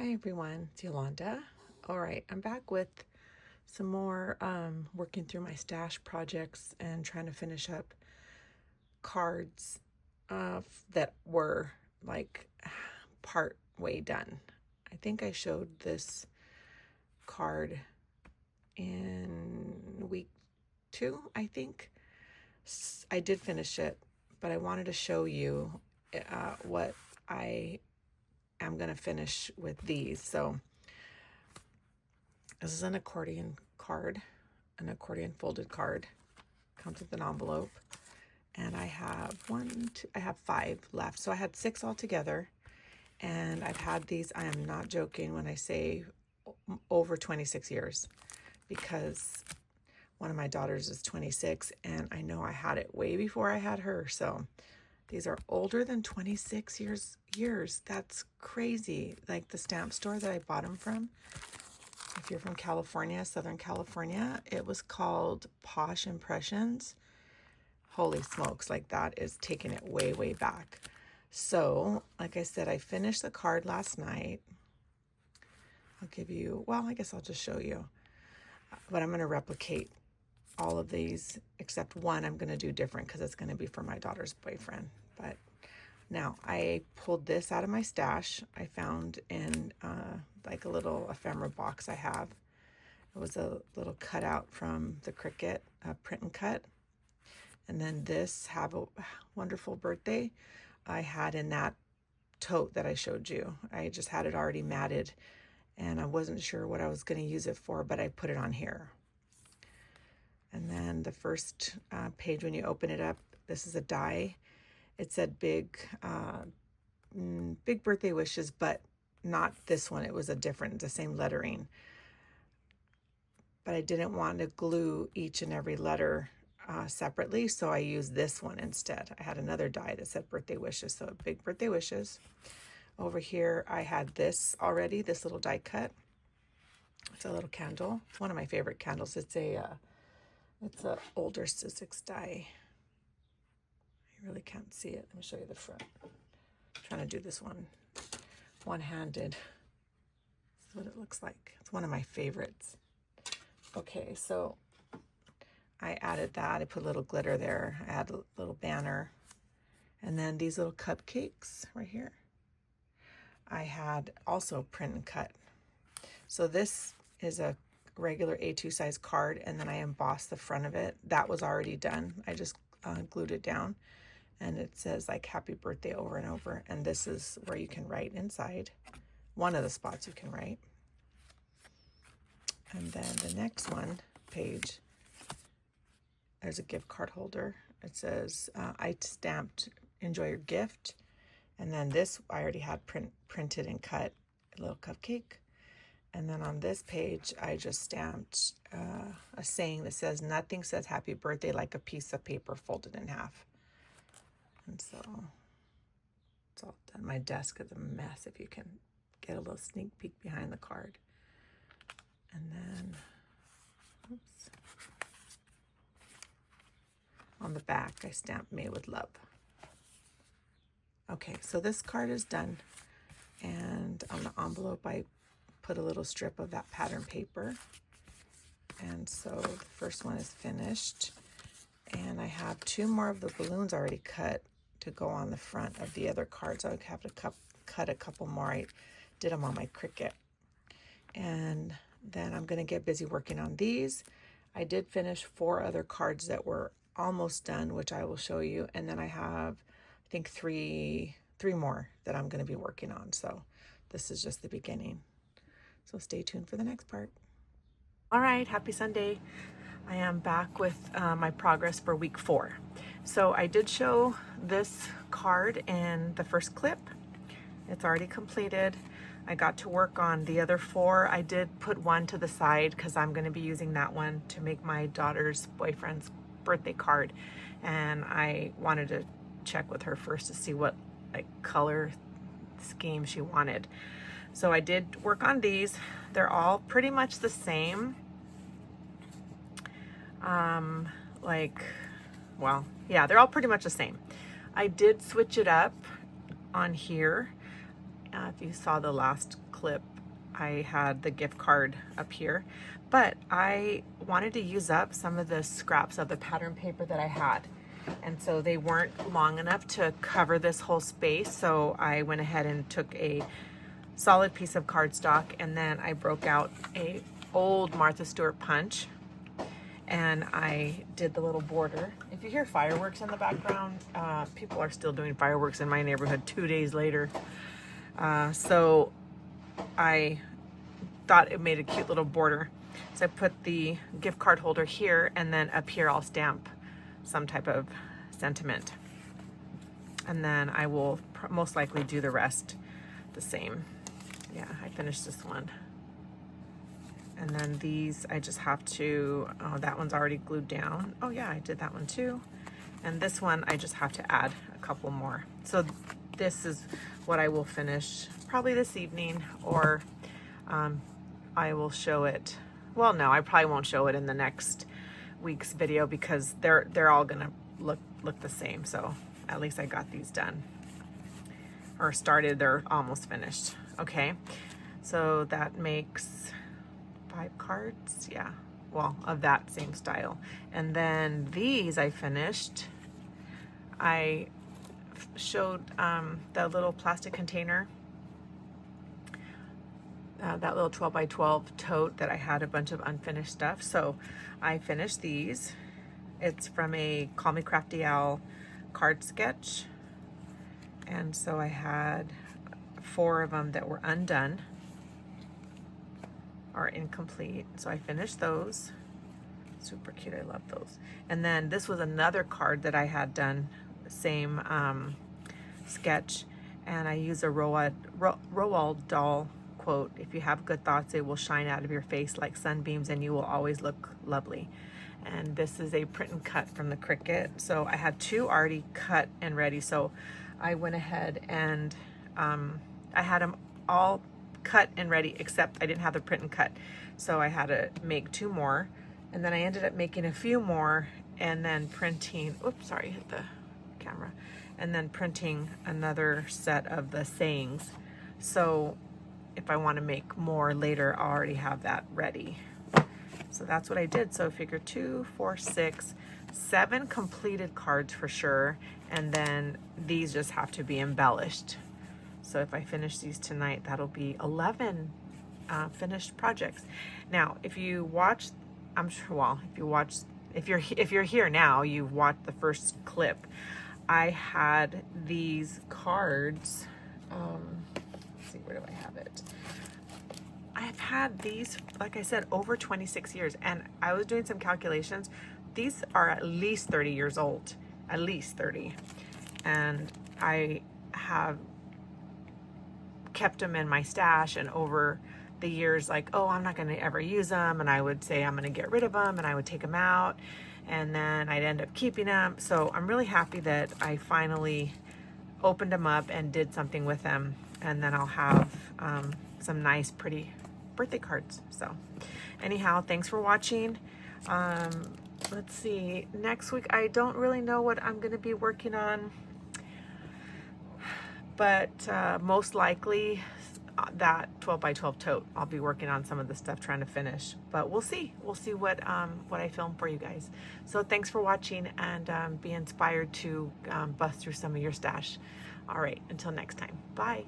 Hi everyone, it's Yolanda. All right, I'm back with some more working through my stash projects and trying to finish up cards that were like part way done. I think I showed this card in week 2, I think. I did finish it, but I wanted to show you what I am going to finish with these. So this is an accordion card, an accordion folded card. Comes with an envelope. And I have I have 5 left. So I had 6 altogether. And I've had these, I am not joking when I say over 26 years, because one of my daughters is 26 and I know I had it way before I had her. So these are older than 26 years. That's crazy. Like the stamp store that I bought them from, if you're from California, Southern California, it was called Posh Impressions. Holy smokes, like that is taking it way, way back. So, like I said, I finished the card last night. I'll give you, well, I guess I'll just show you. But I'm going to replicate all of these, except one I'm going to do different because it's going to be for my daughter's boyfriend. But now, I pulled this out of my stash. I found in like a little ephemera box I have. It was a little cutout from the Cricut print and cut. And then this, Have a Wonderful Birthday, I had in that tote that I showed you. I just had it already matted and I wasn't sure what I was going to use it for, but I put it on here. And then the first page, when you open it up, this is a die. It said big birthday wishes, but not this one. It was the same lettering. But I didn't want to glue each and every letter separately, so I used this one instead. I had another die that said birthday wishes, so big birthday wishes. Over here, I had this already, this little die cut. It's a little candle. It's one of my favorite candles. It's a older Sizzix die. I really can't see it. Let me show you the front. I'm trying to do this one-handed. This is what it looks like. It's one of my favorites. Okay, so I added that. I put a little glitter there. I added a little banner. And then these little cupcakes right here, I had also print and cut. So this is a regular A2 size card, and then I embossed the front of it. That was already done. I just glued it down, and it says like happy birthday over and over. And this is where you can write inside. One of the spots you can write. And then the next page, there's a gift card holder. It says I stamped enjoy your gift. And then this I already had printed and cut, a little cupcake. And then on this page, I just stamped a saying that says, nothing says happy birthday like a piece of paper folded in half. And so it's all done. My desk is a mess, if you can get a little sneak peek behind the card. And then, oops, on the back, I stamped made with love. Okay, so this card is done. And on the envelope, I put a little strip of that pattern paper. And so the first one is finished. And I have 2 more of the balloons already cut to go on the front of the other cards. I would have to cut a couple more. I did them on my Cricut. And then I'm going to get busy working on these. I did finish 4 other cards that were almost done, which I will show you. And then I have, I think, three more that I'm going to be working on. So this is just the beginning. So stay tuned for the next part. All right, happy Sunday. I am back with my progress for week 4. So I did show this card in the first clip. It's already completed. I got to work on the other 4. I did put one to the side because I'm going to be using that one to make my daughter's boyfriend's birthday card. And I wanted to check with her first to see what color scheme she wanted. So I did work on these. They're all pretty much the same. Well, yeah, they're all pretty much the same. I did switch it up on here. If you saw the last clip, I had the gift card up here, but I wanted to use up some of the scraps of the pattern paper that I had. And so they weren't long enough to cover this whole space. So I went ahead and took a solid piece of cardstock, and then I broke out a old Martha Stewart punch, and I did the little border. If you hear fireworks in the background, people are still doing fireworks in my neighborhood 2 days later. So I thought it made a cute little border. So I put the gift card holder here, and then up here I'll stamp some type of sentiment. And then I will most likely do the rest the same. Yeah, I finished this one. And then these, I just have to, oh, that one's already glued down. Oh yeah, I did that one too. And this one, I just have to add a couple more. So this is what I will finish probably this evening, or I will show it. Well, no, I probably won't show it in the next week's video because they're all gonna look the same. So at least I got these done or started. They're almost finished. Okay, so that makes 5 cards, yeah, well, of that same style. And then these I finished. I showed that little plastic container, that little 12 by 12 tote that I had a bunch of unfinished stuff. So I finished these. It's from a Call Me Crafty Owl card sketch. And so I had 4 of them that were undone or incomplete. So I finished those. Super cute, I love those. And then this was another card that I had done, same sketch. And I use a Roald Dahl quote, "If you have good thoughts, they will shine out of your face like sunbeams and you will always look lovely." And this is a print and cut from the Cricut. So I had 2 already cut and ready. So I went ahead and I had them all cut and ready, except I didn't have the print and cut. So I had to make 2 more. And then I ended up making a few more and then printing, oops, sorry, hit the camera. And then printing another set of the sayings. So if I want to make more later, I already have that ready. So that's what I did. So figure 2, 4, 6, 7 completed cards for sure. And then these just have to be embellished. So if I finish these tonight, that'll be 11 finished projects. Now, if you watch, I'm sure, well, if you're here now, you've watched the first clip. I had these cards, let's see, where do I have it? I've had these, like I said, over 26 years, and I was doing some calculations. These are at least 30 years old, at least 30. And I have kept them in my stash, and over the years, like, oh, I'm not going to ever use them, and I would say I'm going to get rid of them, and I would take them out, and then I'd end up keeping them. So I'm really happy that I finally opened them up and did something with them, and then I'll have some nice pretty birthday cards. So anyhow, thanks for watching. Let's see, next week I don't really know what I'm going to be working on, but most likely that 12 by 12 tote. I'll be working on some of the stuff trying to finish, but we'll see what I film for you guys. So thanks for watching, and be inspired to bust through some of your stash. All right, until next time, bye.